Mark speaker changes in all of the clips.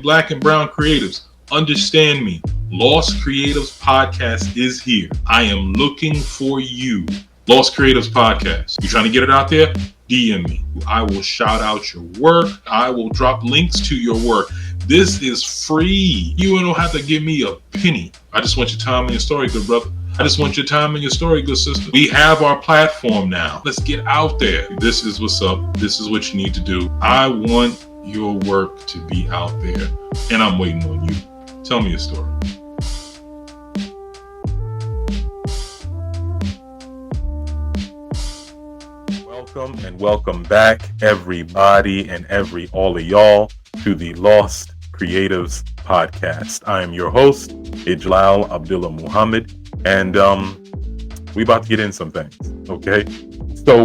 Speaker 1: Black and brown creatives, understand me. L.O.S.T Creatives Podcast is here. I am looking for you. L.O.S.T Creatives Podcast. You trying to get it out there? DM me. I will shout out your work. I will drop links to your work. This is free. You don't have to give me a penny. I just want your time and your story, good brother. I just want your time and your story, good sister. We have our platform now. Let's get out there. This is what's up. This is what you need to do. I want your work to be out there, and I'm waiting on you. Tell me a story. Welcome back, everybody and all of y'all, to the L.O.S.T Creatives Podcast. I am your host, Ijlal Abdullah Muhammad, and we about to get in some things, okay? So,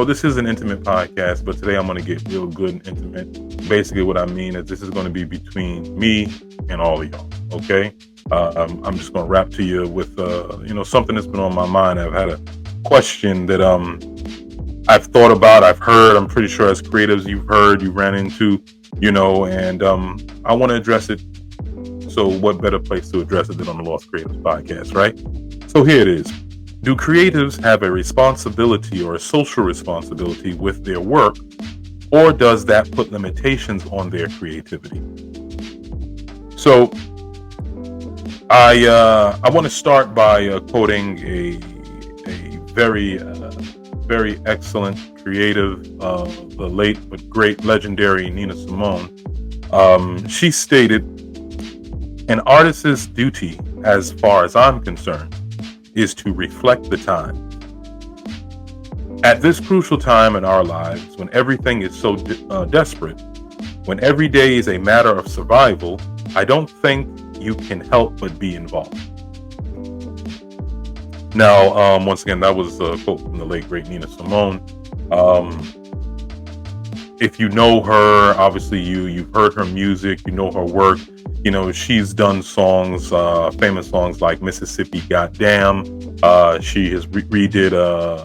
Speaker 1: this is an intimate podcast, but today I'm going to get real good and intimate. Basically, what I mean is this is going to be between me and all of y'all, okay? I'm just going to rap to you with, something that's been on my mind. I've had a question that I've thought about, I've heard, I'm pretty sure as creatives you've heard, you ran into, and I want to address it. So what better place to address it than on the L.O.S.T Creatives Podcast, right? So here it is. Do creatives have a responsibility or a social responsibility with their work, or does that put limitations on their creativity? So I want to start by quoting a very excellent creative, the late but great legendary Nina Simone. She stated, "An artist's duty, as far as I'm concerned, is to reflect the time. At this crucial time in our lives, when everything is so desperate, when every day is a matter of survival, I don't think you can help but be involved." Now, once again, that was a quote from the late, great Nina Simone. If you know her, obviously you've heard her music, you know her work. She's done songs, famous songs like Mississippi Goddamn. She has redid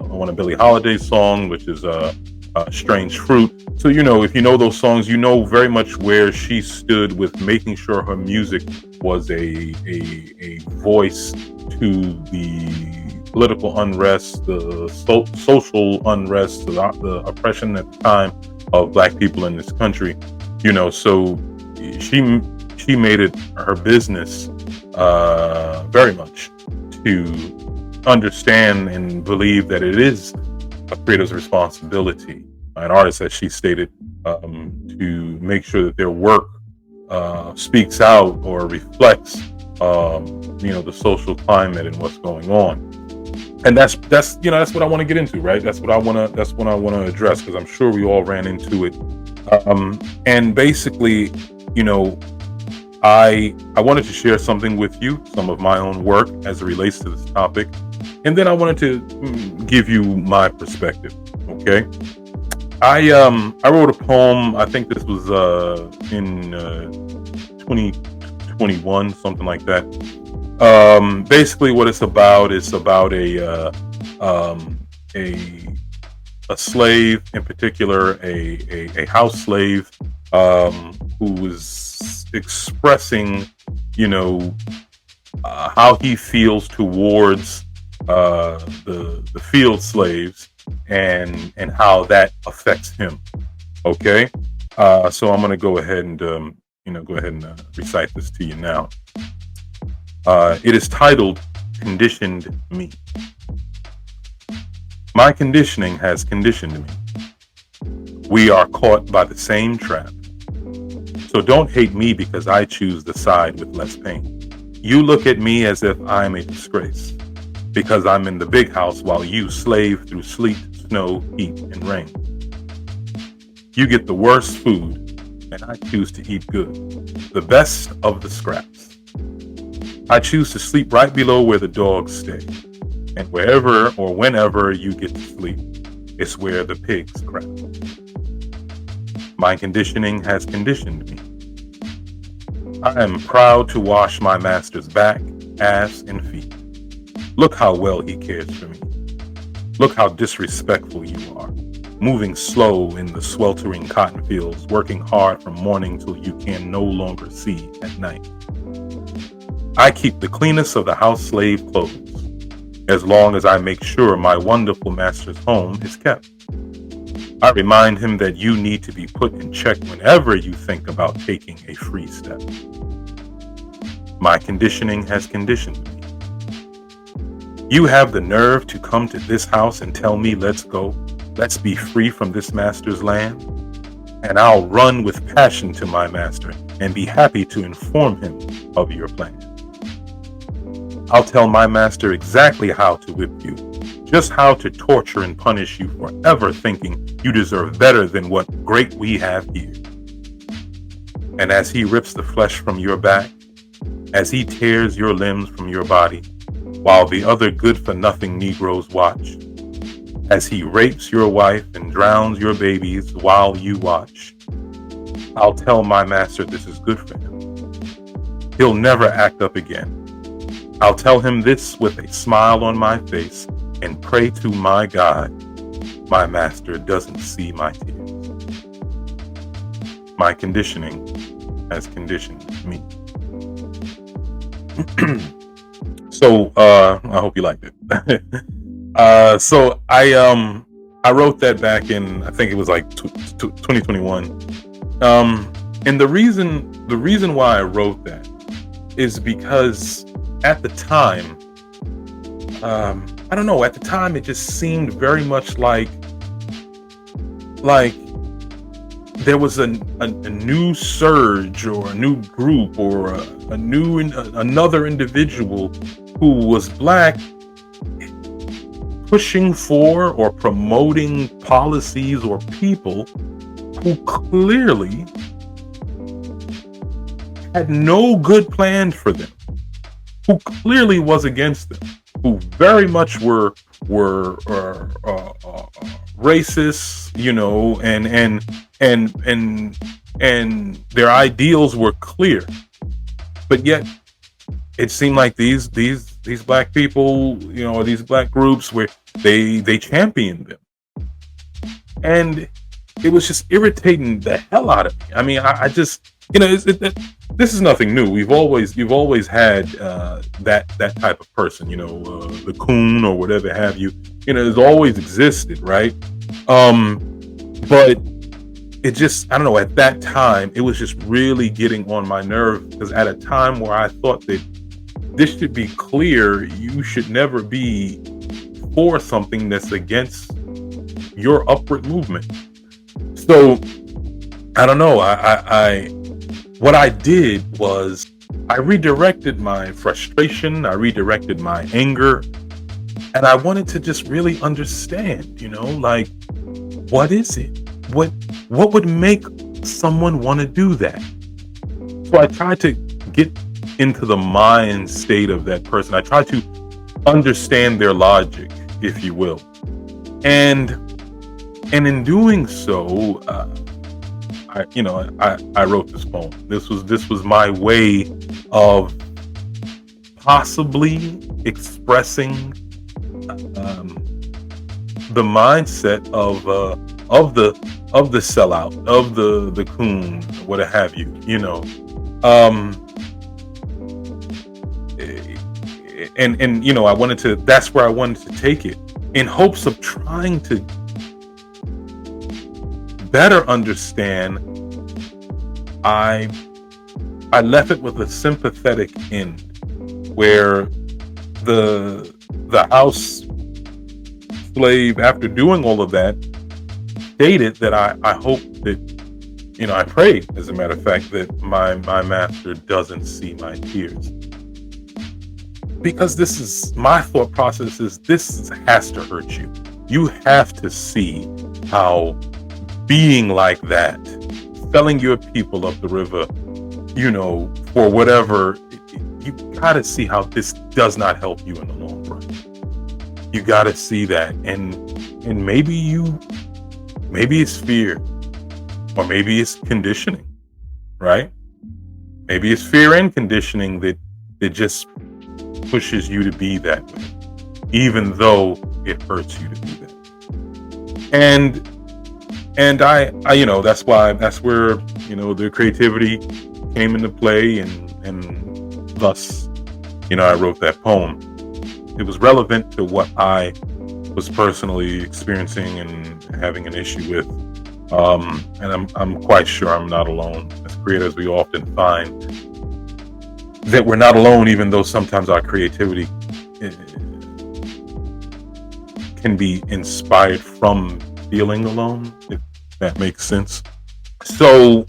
Speaker 1: one of Billie Holiday's song, which is Strange Fruit. So, if you know those songs, you know very much where she stood with making sure her music was a voice to the political unrest, the social unrest, the oppression at the time of Black people in this country. So she made it her business very much to understand and believe that it is a creative's responsibility, an artist, as she stated, to make sure that their work speaks out or reflects the social climate and what's going on. And that's what I want to get into, right? That's what I want to address, because I'm sure we all ran into it. And basically, I wanted to share something with you, some of my own work as it relates to this topic, and then I wanted to give you my perspective. Okay, I wrote a poem. I think this was in 2021, something like that. Basically, what it's about is about a slave, in particular, a house slave, who was expressing, how he feels towards the field slaves and how that affects him. Okay, so I'm going to go ahead and recite this to you now. It is titled "Conditioned Me." My conditioning has conditioned me. We are caught by the same trap. So don't hate me because I choose the side with less pain. You look at me as if I'm a disgrace because I'm in the big house while you slave through sleet, snow, heat, and rain. You get the worst food and I choose to eat good, the best of the scraps. I choose to sleep right below where the dogs stay. And wherever or whenever you get to sleep, it's where the pigs crap. My conditioning has conditioned me. I am proud to wash my master's back, ass, and feet. Look how well he cares for me. Look how disrespectful you are. moving slow in the sweltering cotton fields, working hard from morning till you can no longer see at night. I keep the cleanest of the house slave clothes, as long as I make sure my wonderful master's home is kept. I remind him that you need to be put in check whenever you think about taking a free step. My conditioning has conditioned me. You have the nerve to come to this house and tell me, let's go, let's be free from this master's land? And I'll run with passion to my master and be happy to inform him of your plan. I'll tell my master exactly how to whip you, just how to torture and punish you for ever thinking you deserve better than what great we have here. And as he rips the flesh from your back, as he tears your limbs from your body, while the other good-for-nothing Negroes watch, as he rapes your wife and drowns your babies while you watch, I'll tell my master this is good for him. He'll never act up again. I'll tell him this with a smile on my face and pray to my God my master doesn't see my tears. My conditioning has conditioned me. So I hope you liked it. So I wrote that back in, I think it was like 2021. And the reason why I wrote that is because at the time, I don't know, at the time it just seemed very much like there was a new surge or a new group or another individual who was Black pushing for or promoting policies or people who clearly had no good plan for them, who clearly was against them, who very much were racist, you know, and their ideals were clear, but yet it seemed like these Black people, you know, these Black groups where they championed them, and it was just irritating the hell out of me. I mean, I just, you know, this is nothing new. You've always had that type of person, you know, the coon or whatever have you. You know, it's always existed, right? But it just, I don't know, at that time, it was just really getting on my nerve, because at a time where I thought that this should be clear, you should never be for something that's against your upward movement. So I don't know. What I did was I redirected my frustration, I redirected my anger, and I wanted to just really understand, you know, like, what is it? What would make someone want to do that? So I tried to get into the mind state of that person. I tried to understand their logic, if you will. And in doing so, I wrote this poem. This was my way of possibly expressing the mindset of the sellout, of the coon, what have you, you know. And you know, that's where I wanted to take it, in hopes of trying to better understand. I left it with a sympathetic end, where the house slave, after doing all of that, stated that I hope that, you know, I pray, as a matter of fact, that my master doesn't see my tears. Because this is my thought process, is this has to hurt you. You have to see how being like that, selling your people up the river, you know, for whatever, you gotta see how this does not help you in the long run. You gotta see that, and maybe it's fear, or maybe it's conditioning, right? Maybe it's fear and conditioning that just pushes you to be that way, even though it hurts you to be that. And And that's where, the creativity came into play, and thus, I wrote that poem. It was relevant to what I was personally experiencing and having an issue with. And I'm quite sure I'm not alone. As creators, we often find that we're not alone, even though sometimes our creativity can be inspired from feeling alone, if that makes sense. So,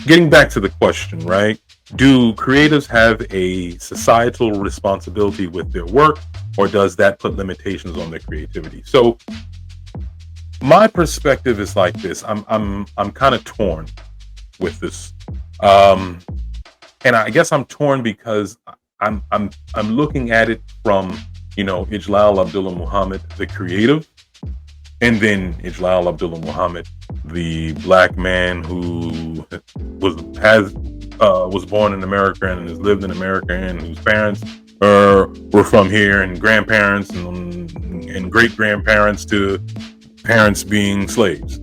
Speaker 1: getting back to the question, right? Do creatives have a societal responsibility with their work, or does that put limitations on their creativity? So, my perspective is like this. I'm kind of torn with this, and I guess I'm torn because I'm looking at it from Ijlal Abdullah Muhammad, the creative, and then Ijlal Abdullah Muhammad, the black man who was born in America and has lived in America, and whose parents were from here, and grandparents and great grandparents to parents being slaves.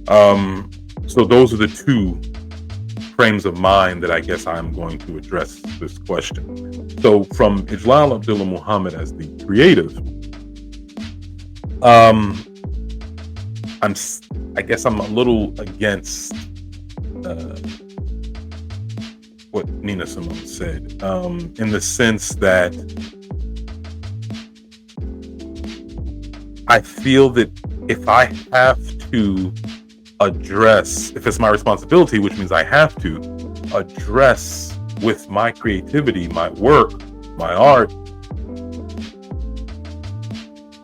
Speaker 1: So those are the two frames of mind that I guess I'm going to address this question. So from Ijlal Abdullah Muhammad as the creative, I guess I'm a little against what Nina Simone said, in the sense that I feel that if I have to address, if it's my responsibility, which means I have to address with my creativity, my work, my art,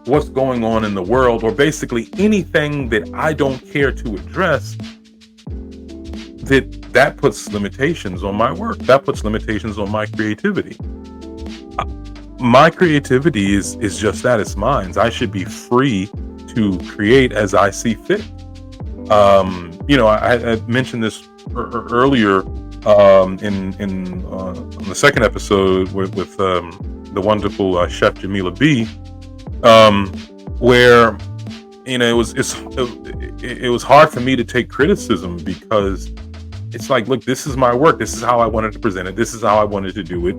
Speaker 1: what's going on in the world, or basically anything that I don't care to address, that puts limitations on my work. That puts limitations on my creativity. My creativity is just that. It's mine. I should be free to create as I see fit. I mentioned this earlier on the second episode with the wonderful chef Jamila B, where it was hard for me to take criticism, because it's like, look, this is my work. This is how I wanted to present it. This is how I wanted to do it.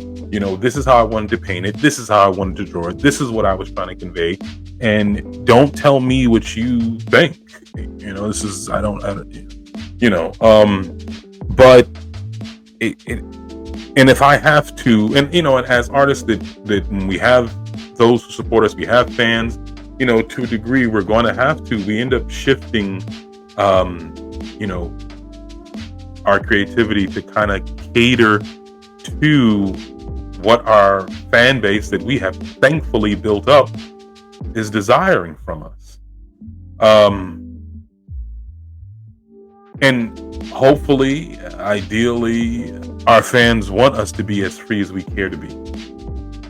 Speaker 1: This is how I wanted to paint it. This is how I wanted to draw it. This is what I was trying to convey. And don't tell me what you think. This is, but and if I have to, and as artists that when we have those who support us, we have fans, to a degree, we're going to have to, we end up shifting, our creativity to kind of cater to what our fan base that we have thankfully built up is desiring from us. And hopefully, ideally, our fans want us to be as free as we care to be,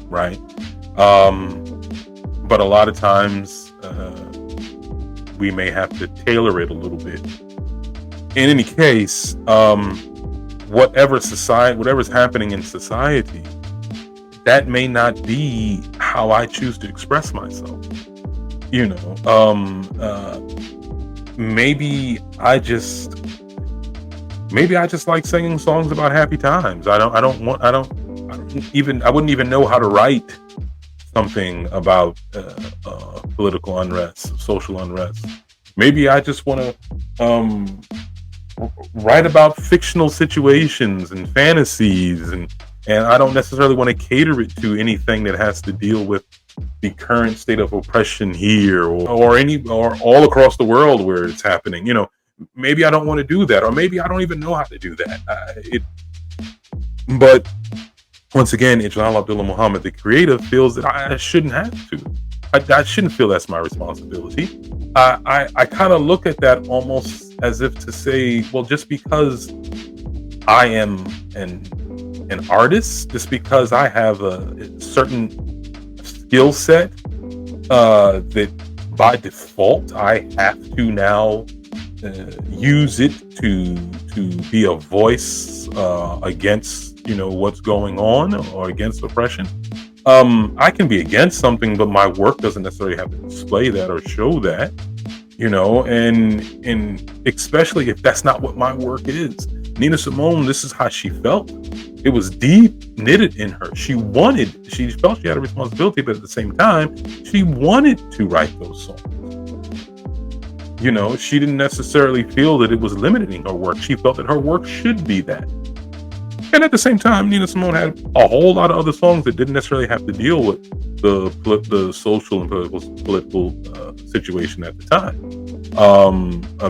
Speaker 1: right? But a lot of times, we may have to tailor it a little bit. In any case, whatever's happening in society, that may not be how I choose to express myself. Maybe I just like singing songs about happy times. I wouldn't even know how to write something about political unrest, social unrest. Maybe I just want to write about fictional situations and fantasies, and I don't necessarily want to cater it to anything that has to deal with the current state of oppression here or all across the world where it's happening. Maybe I don't want to do that, or maybe I don't even know how to do that. But once again, Ijlal Abdullah Muhammad, the creative, feels that I shouldn't have to. I shouldn't feel that's my responsibility. I kind of look at that almost as if to say, well, just because I am an artist, just because I have a certain skill set, that by default I have to now use it to be a voice against what's going on, or against oppression. I can be against something, but my work doesn't necessarily have to display that or show that. and especially if that's not what my work is. Nina Simone, this is how she felt. It was deep knitted in her. She felt she had a responsibility, but at the same time, she wanted to write those songs. She didn't necessarily feel that it was limiting her work. She felt that her work should be that. And at the same time, Nina Simone had a whole lot of other songs that didn't necessarily have to deal with the social and political situation at the time.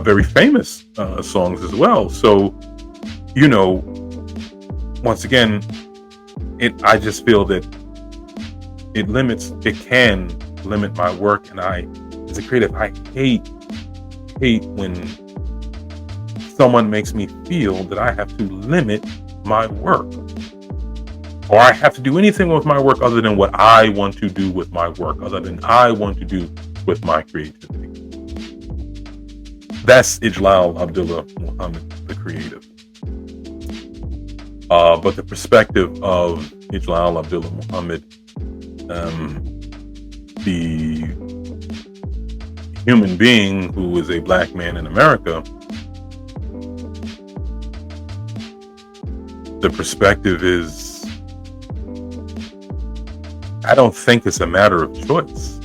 Speaker 1: Very famous songs as well. So, once again, I just feel that it can limit my work. And as a creative, I hate when someone makes me feel that I have to limit my work, or I have to do anything with my work other than what I want to do with my work, other than I want to do with my creativity. That's Ijlal Abdullah Muhammad, the creative. But the perspective of Ijlal Abdullah Muhammad, the human being who is a black man in America, the perspective is, I don't think it's a matter of choice.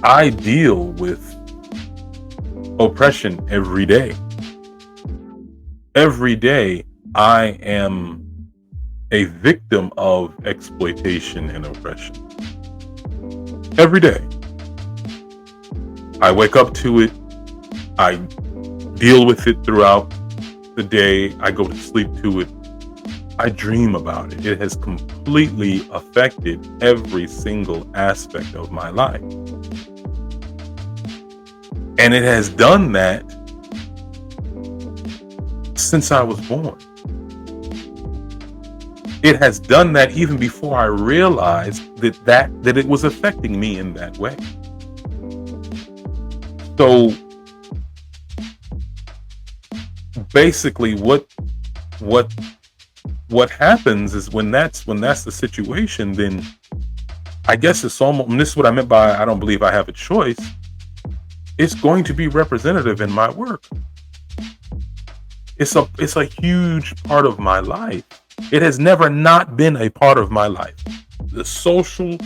Speaker 1: I deal with oppression every day. Every day, I am a victim of exploitation and oppression. Every day. I wake up to it. I deal with it throughout the day. I go to sleep to it. I dream about it. It has completely affected every single aspect of my life. And it has done that since I was born. It has done that even before I realized that it was affecting me in that way. So basically what happens is when that's the situation, then I guess it's almost, and this is what I meant by I don't believe I have a choice. It's going to be representative in my work. It's a huge part of my life. It has never not been a part of my life. The social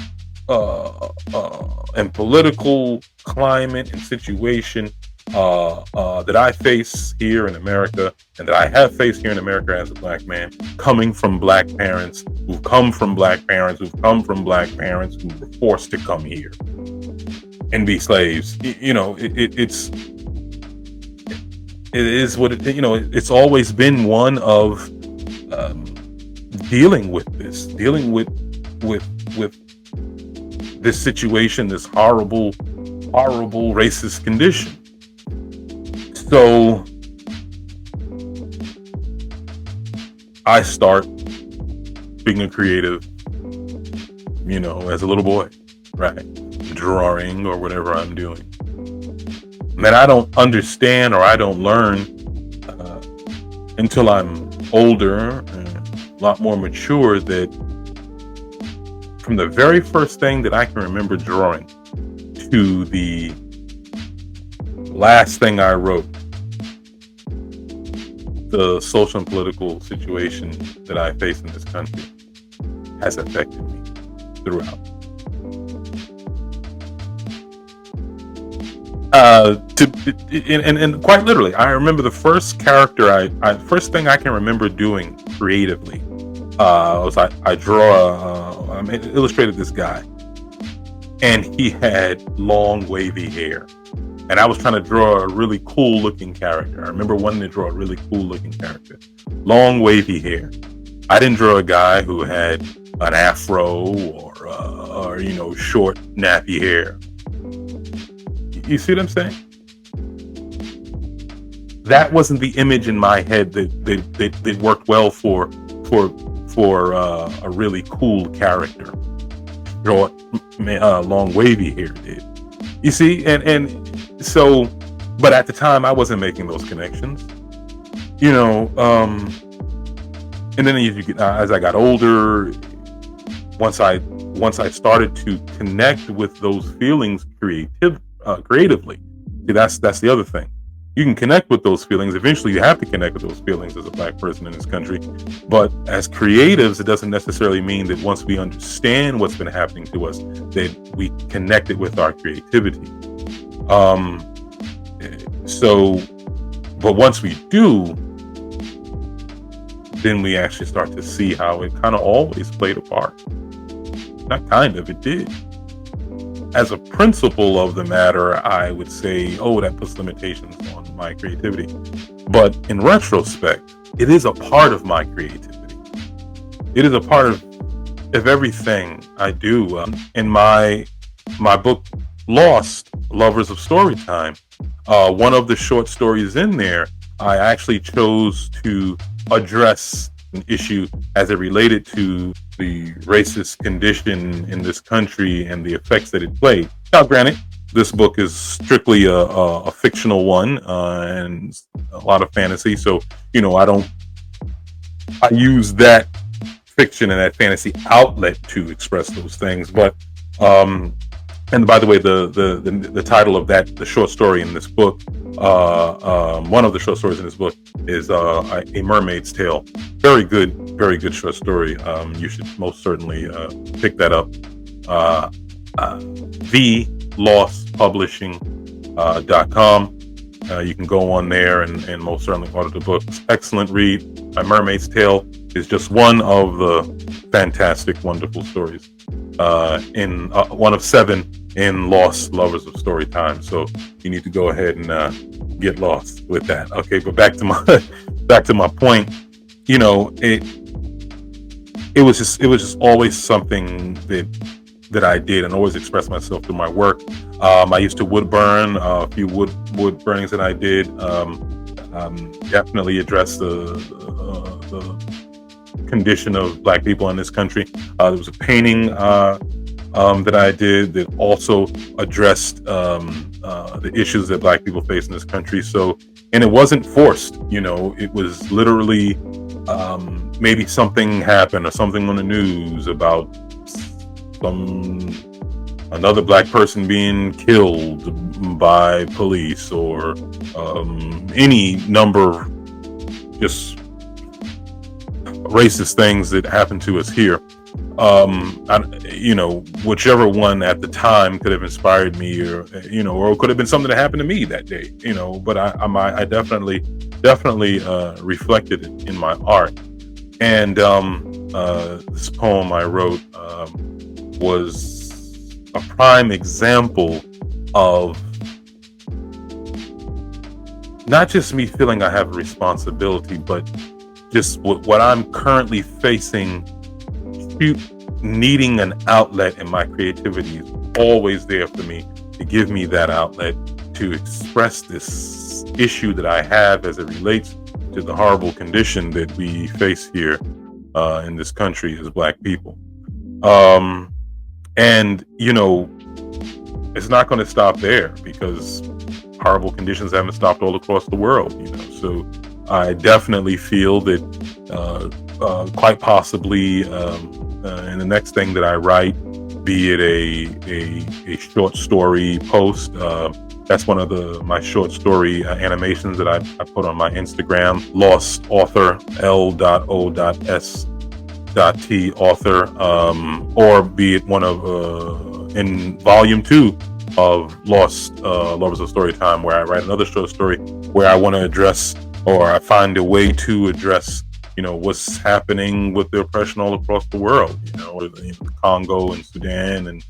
Speaker 1: and political climate and situation that I face here in America, and that I have faced here in America as a black man, coming from black parents who've come from black parents who've come from black parents who were forced to come here and be slaves. It is what it, it's always been one of dealing with this situation, this horrible racist condition. So I start being a creative, as a little boy, right? Drawing or whatever I'm doing. And I don't understand, or I don't learn until I'm older and a lot more mature, that from the very first thing that I can remember drawing to the last thing I wrote, the social and political situation that I face in this country has affected me throughout. And quite literally, I remember the first character first thing I can remember doing creatively was I illustrated this guy, and he had long wavy hair, and I was trying to draw a really cool looking character. I remember wanting to draw a really cool looking character, long wavy hair. I didn't draw a guy who had an afro or short nappy hair. You see what I'm saying? That wasn't the image in my head that worked well for a really cool character. Long wavy hair did. You see, and so, but at the time I wasn't making those connections. And then as I got older, once I once I started to connect with those feelings creatively, see, that's the other thing. You can connect with those feelings. Eventually, you have to connect with those feelings as a Black person in this country. But as creatives, it doesn't necessarily mean that once we understand what's been happening to us, that we connect it with our creativity. But once we do, then we actually start to see how it kind of always played a part. Not kind of, it did. As a principle of the matter, I would say, oh, that puts limitations on my creativity. But in retrospect, it is a part of my creativity. It is a part of everything I do. In my book, Lost, Lovers of Storytime, one of the short stories in there, I actually chose to address an issue as it related to the racist condition in this country and the effects that it played. Now, granted, this book is strictly a fictional one and a lot of fantasy. So, I use that fiction and that fantasy outlet to express those things. But, and by the way, the title of the short story in this book, one of the short stories in this book is A Mermaid's Tale. Very good short story. You should most certainly pick that up. TheLostPublishing.com. You can go on there and most certainly order the book. It's excellent read. A Mermaid's Tale is just one of the fantastic, wonderful stories in one of 7 in Lost, Lovers of Storytime. So you need to go ahead and get lost with that. Okay, but back to my point. It was just always something that I did and always expressed myself through my work. I used to wood burn. A few wood burnings that I did definitely addressed the condition of Black people in this country. There was a painting that I did that also addressed the issues that Black people face in this country. So, and it wasn't forced. It was literally maybe something happened or something on the news about another Black person being killed by police or any number of just racist things that happened to us here. Whichever one at the time could have inspired me, or it could have been something that happened to me that day. But I definitely reflected it in my art. And this poem I wrote was a prime example of not just me feeling I have a responsibility, but just what I'm currently facing. Needing an outlet in my creativity is always there for me to give me that outlet to express this issue that I have as it relates to the horrible condition that we face here in this country as Black people. And it's not going to stop there, because horrible conditions haven't stopped all across the world. So I definitely feel that quite possibly in the next thing that I write, be it a short story post, that's one of my short story animations that I put on my Instagram, Lost Author, L.O.S.T author, or be it one of in volume 2 of Lost, Lovers of Storytime, where I write another short story where I want to address, or I find a way to address, what's happening with the oppression all across the world, Congo and Sudan and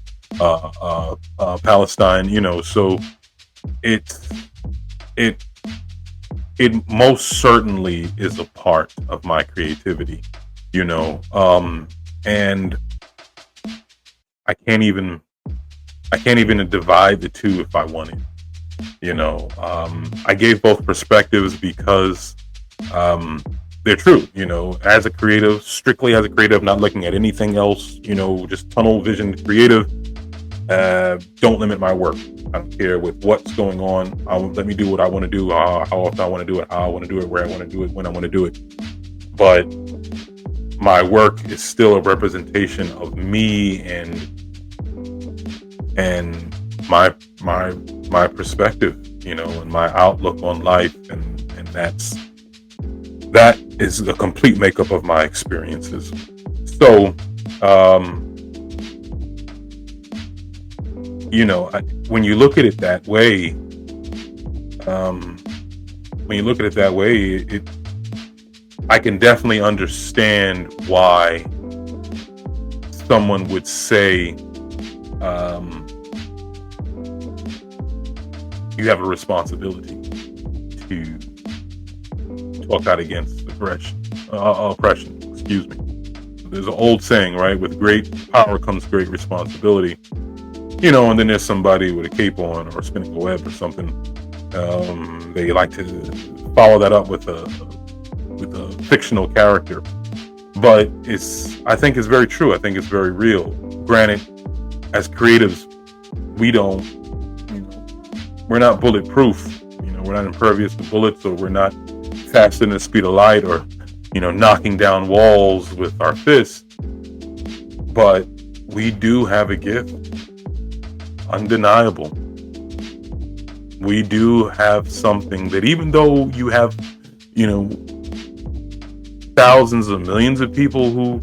Speaker 1: Palestine, so it most certainly is a part of my creativity, and I can't even divide the two if I wanted. I gave both perspectives because they're true. As a creative, strictly as a creative, not looking at anything else, just tunnel vision creative. Don't limit my work. I don't care with what's going on. Let me do what I want to do, how often I want to do it, how I want to do it, where I want to do it, when I want to do it. But my work is still a representation of me and my perspective, and my outlook on life, and that is the complete makeup of my experiences. So, when you look at it that way, I can definitely understand why someone would say, you have a responsibility to talk out against oppression. Excuse me. There's an old saying, right? With great power comes great responsibility. And then there's somebody with a cape on or spinning a web or something. They like to follow that up with a fictional character. But I think it's very true. I think it's very real. Granted, as creatives, we're not bulletproof. We're not impervious to bullets, or we're not faster than the speed of light, or, knocking down walls with our fists. But we do have a gift. Undeniable. We do have something that, even though you have, thousands of millions of people who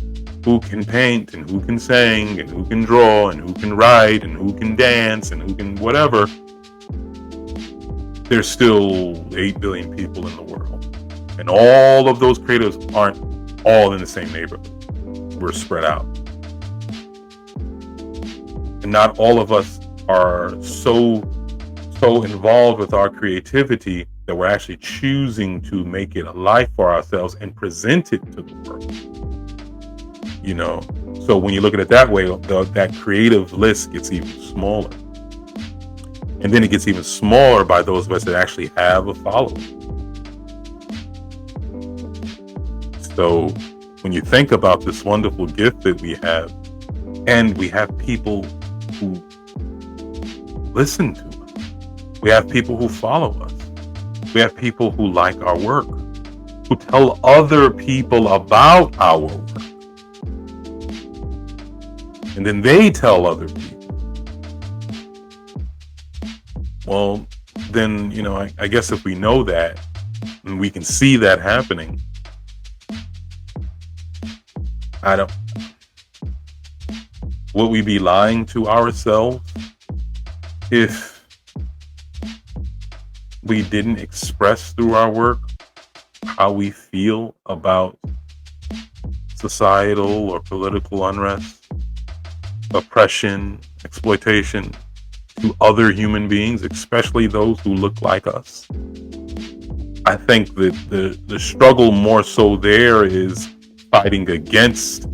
Speaker 1: can paint and who can sing and who can draw and who can write and who can dance and who can whatever, there's still 8 billion people in the world. And all of those creatives aren't all in the same neighborhood. We're spread out. And not all of us are so involved with our creativity that we're actually choosing to make it a life for ourselves and present it to the world. So when you look at it that way, that creative list gets even smaller. And then it gets even smaller by those of us that actually have a following. So when you think about this wonderful gift that we have, and we have people who listen to us, we have people who follow us, we have people who like our work, who tell other people about our work, and then they tell other people. Well, then, I guess if we know that and we can see that happening, would we be lying to ourselves if we didn't express through our work how we feel about societal or political unrest, oppression, exploitation to other human beings, especially those who look like us? I think that the struggle more so there is fighting against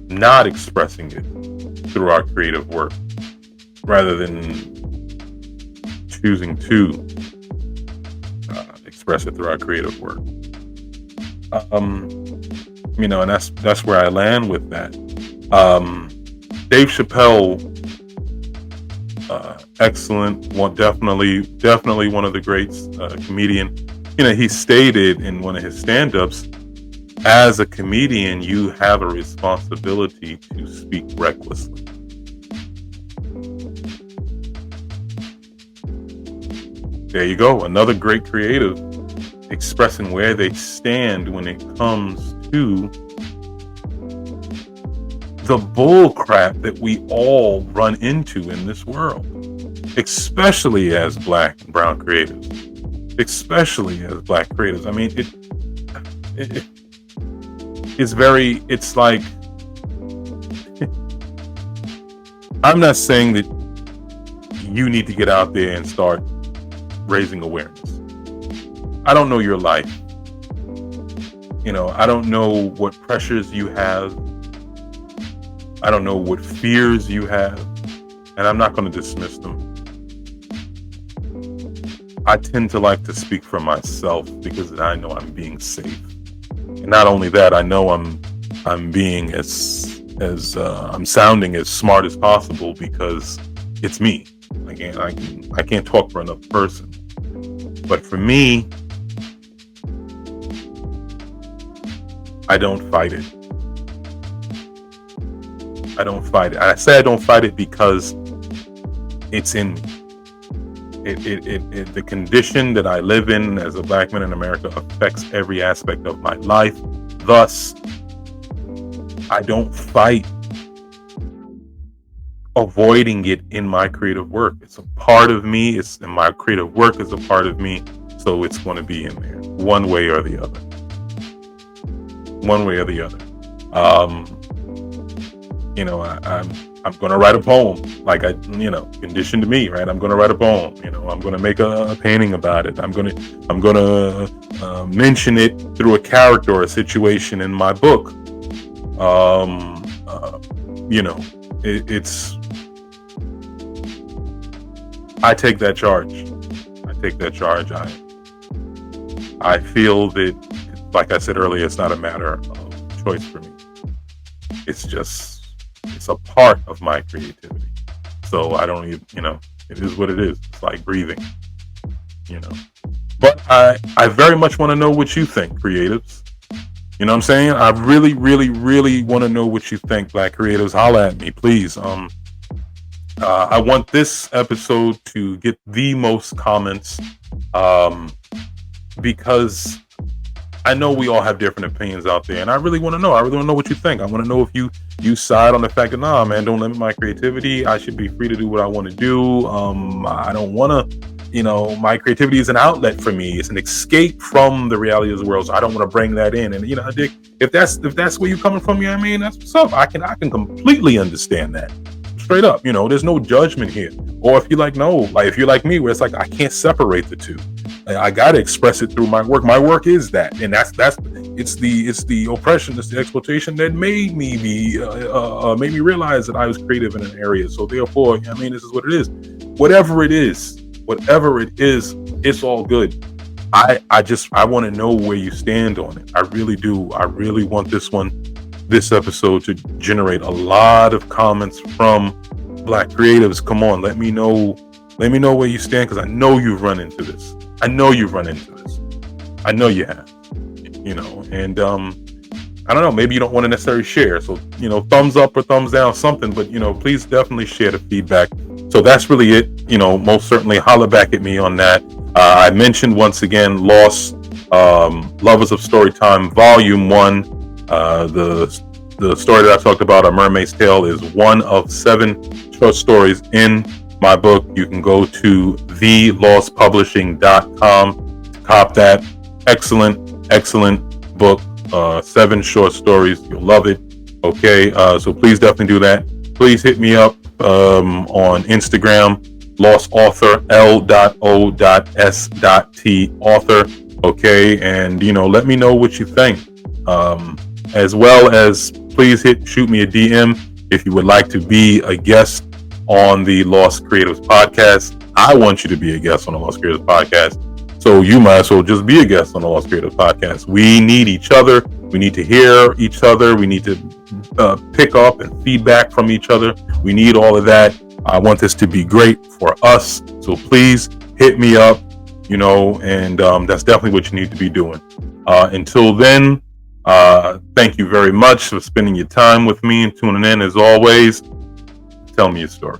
Speaker 1: not expressing it through our creative work, rather than choosing to express it through our creative work. And that's where I land with that. Dave Chappelle, excellent one, definitely one of the greats, comedian. He stated in one of his stand-ups, as a comedian, you have a responsibility to speak recklessly. There you go. Another great creative expressing where they stand when it comes to the bull crap that we all run into in this world, especially as Black and brown creatives. Especially as Black creatives. I mean, it's like, I'm not saying that you need to get out there and start raising awareness. I don't know your life. I don't know what pressures you have. I don't know what fears you have, and I'm not going to dismiss them. I tend to like to speak for myself because I know I'm being safe. And not only that, I know I'm being as I'm sounding as smart as possible because it's me. I can't talk for another person. But for me, I don't fight it. I don't fight it. I say I don't fight it because it's in me. The condition that I live in as a black man in America affects every aspect of my life. Thus, I don't fight avoiding it in my creative work. It's a part of me. It's in my creative work is a part of me. So it's going to be in there one way or the other. One way or the other. I'm going to write a poem, like conditioned to me, right? I'm going to write a poem. I'm going to make a painting about it. I'm going to mention it through a character or a situation in my book. I take that charge. I feel that, like I said earlier, it's not a matter of choice for me. It's a part of my creativity. So I don't even, it is what it is. It's like breathing, But I very much want to know what you think, creatives. You know what I'm saying? I really, really, really want to know what you think, black creatives. Holla at me, please. I want this episode to get the most comments, because I know we all have different opinions out there, and I really want to know. I really want to know what you think. I want to know if you side on the fact that, nah, man, don't limit my creativity. I should be free to do what I want to do. I don't want to, my creativity is an outlet for me. It's an escape from the reality of the world. So I don't want to bring that in. And Dick, if that's where you're coming from, that's what's up. I can completely understand that. Straight up, there's no judgment here. Or if you're like, no, like if you're like me, where it's like I can't separate the two. I gotta express it through my work. My work is that, and it's the oppression, it's the exploitation that made me realize that I was creative in an area. So therefore, this is what it is. Whatever it is, it's all good. I want to know where you stand on it. I really do. I really want this episode to generate a lot of comments from black creatives. Come on, let me know where you stand, because I know you've run into this. I know you have, and I don't know, maybe you don't want to necessarily share. So, thumbs up or thumbs down, something, but, please definitely share the feedback. So that's really it. Most certainly holler back at me on that. I mentioned once again, L.O.S.T. Lovers of Storytime, Volume 1. The story that I talked about, A Mermaid's Tale, is one of 7 short stories in my book. You can go to thelostpublishing.com to cop that. Excellent book. 7 short stories. You'll love it. Okay. So please definitely do that. Please hit me up on Instagram, L.O.S.T author, L.O.S.T author. Okay. And, let me know what you think. As well as please shoot me a DM if you would like to be a guest on the L.O.S.T Creatives Podcast. I want you to be a guest on the L.O.S.T Creatives Podcast. So you might as well just be a guest on the L.O.S.T Creatives Podcast. We need each other. We need to hear each other. We need to pick up and feedback from each other. We need all of that. I want this to be great for us. So please hit me up, and that's definitely what you need to be doing. Until then, thank you very much for spending your time with me and tuning in. As always, tell me your story.